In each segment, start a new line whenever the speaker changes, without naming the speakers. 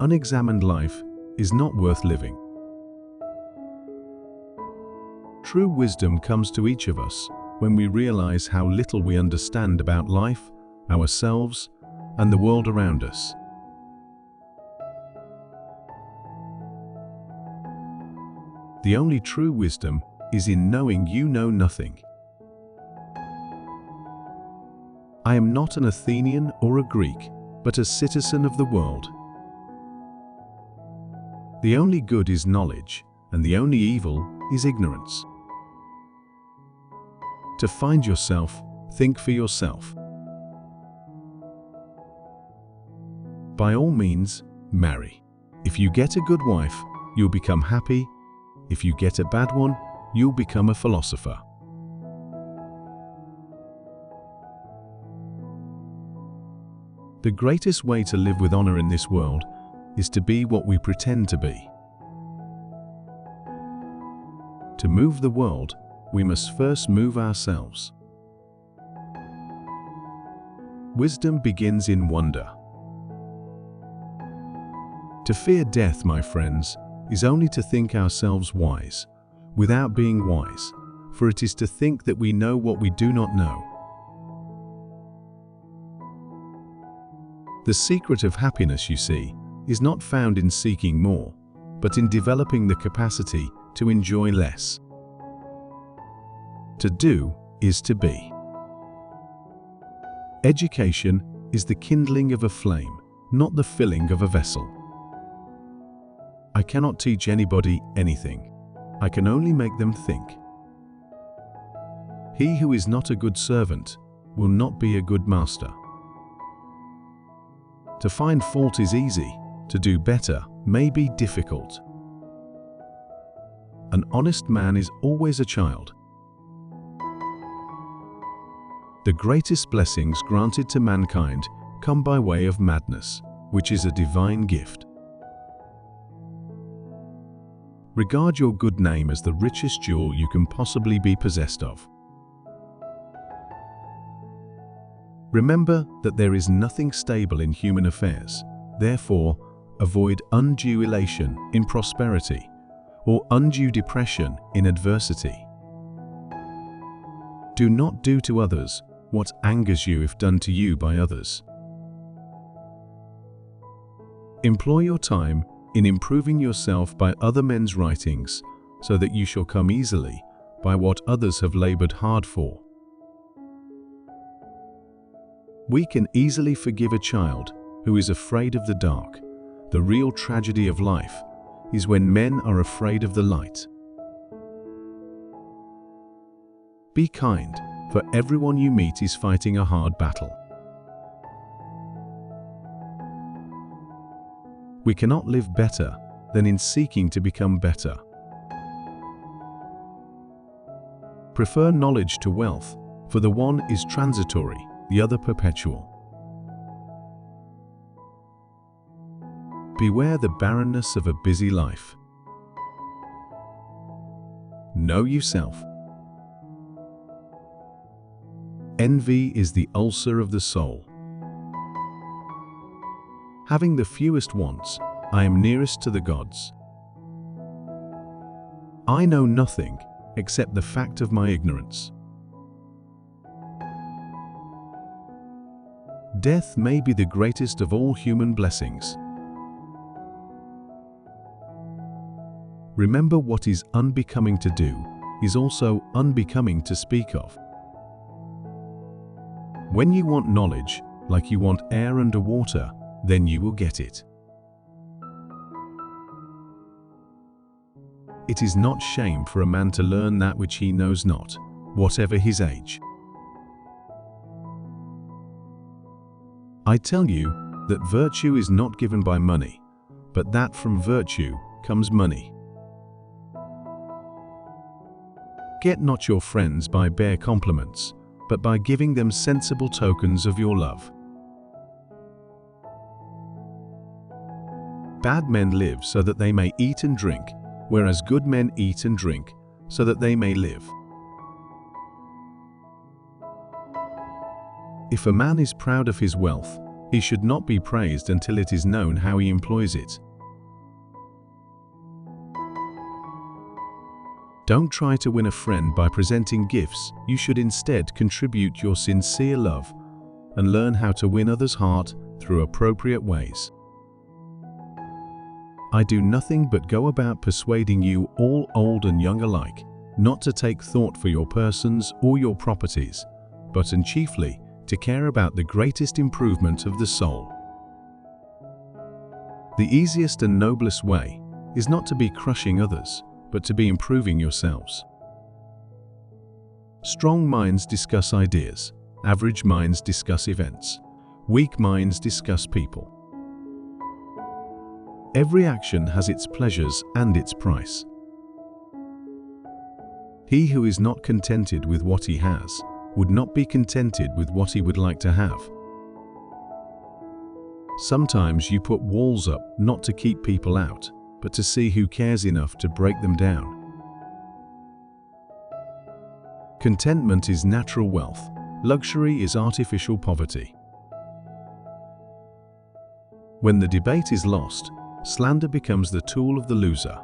unexamined life is not worth living. True wisdom comes to each of us when we realize how little we understand about life, ourselves, and the world around us. The only true wisdom is in knowing you know nothing. I am not an Athenian or a Greek, but a citizen of the world. The only good is knowledge, and the only evil is ignorance. To find yourself, think for yourself. By all means, marry. If you get a good wife, you'll become happy. If you get a bad one, you'll become a philosopher. The greatest way to live with honor in this world is to be what we pretend to be. To move the world, we must first move ourselves. Wisdom begins in wonder. To fear death, my friends, is only to think ourselves wise, without being wise, for it is to think that we know what we do not know. The secret of happiness, you see, is not found in seeking more, but in developing the capacity to enjoy less. To do is to be. Education is the kindling of a flame, not the filling of a vessel. I cannot teach anybody anything. I can only make them think. He who is not a good servant will not be a good master. To find fault is easy, to do better may be difficult. An honest man is always a child. The greatest blessings granted to mankind come by way of madness, which is a divine gift. Regard your good name as the richest jewel you can possibly be possessed of. Remember that there is nothing stable in human affairs. Therefore, avoid undue elation in prosperity or undue depression in adversity. Do not do to others what angers you if done to you by others. Employ your time in improving yourself by other men's writings, so that you shall come easily by what others have labored hard for. We can easily forgive a child who is afraid of the dark. The real tragedy of life is when men are afraid of the light. Be kind, for everyone you meet is fighting a hard battle. We cannot live better than in seeking to become better. Prefer knowledge to wealth, for the one is transitory, the other perpetual. Beware the barrenness of a busy life. Know yourself. Envy is the ulcer of the soul. Having the fewest wants, I am nearest to the gods. I know nothing except the fact of my ignorance. Death may be the greatest of all human blessings. Remember, what is unbecoming to do is also unbecoming to speak of. When you want knowledge, like you want air under water, then you will get it. It is not shame for a man to learn that which he knows not, whatever his age. I tell you that virtue is not given by money, but that from virtue comes money. Get not your friends by bare compliments, but by giving them sensible tokens of your love. Bad men live so that they may eat and drink, whereas good men eat and drink so that they may live. If a man is proud of his wealth, He should not be praised until it is known how he employs it. Don't try to win a friend by presenting gifts. You should instead contribute your sincere love and learn how to win others' heart through appropriate ways. I do nothing but go about persuading you, all old and young alike, not to take thought for your persons or your properties, but and chiefly to care about the greatest improvement of the soul. The easiest and noblest way is not to be crushing others, but to be improving yourselves. Strong minds discuss ideas, average minds discuss events, weak minds discuss people. Every action has its pleasures and its price. He who is not contented with what he has would not be contented with what he would like to have. Sometimes you put walls up not to keep people out, but to see who cares enough to break them down. Contentment is natural wealth. Luxury is artificial poverty. When the debate is lost, slander becomes the tool of the loser.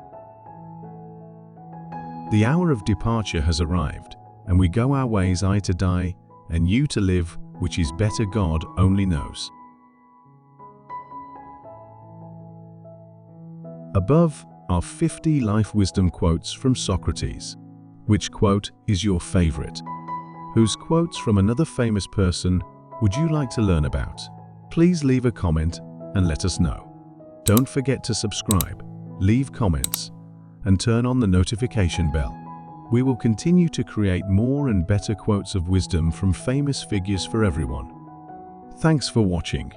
The hour of departure has arrived, and we go our ways, I to die, and you to live, which is better God only knows. Above are 50 life wisdom quotes from Socrates. Which quote is your favorite? Whose quotes from another famous person would you like to learn about? Please leave a comment and let us know. Don't forget to subscribe, leave comments, and turn on the notification bell. We will continue to create more and better quotes of wisdom from famous figures for everyone. Thanks for watching.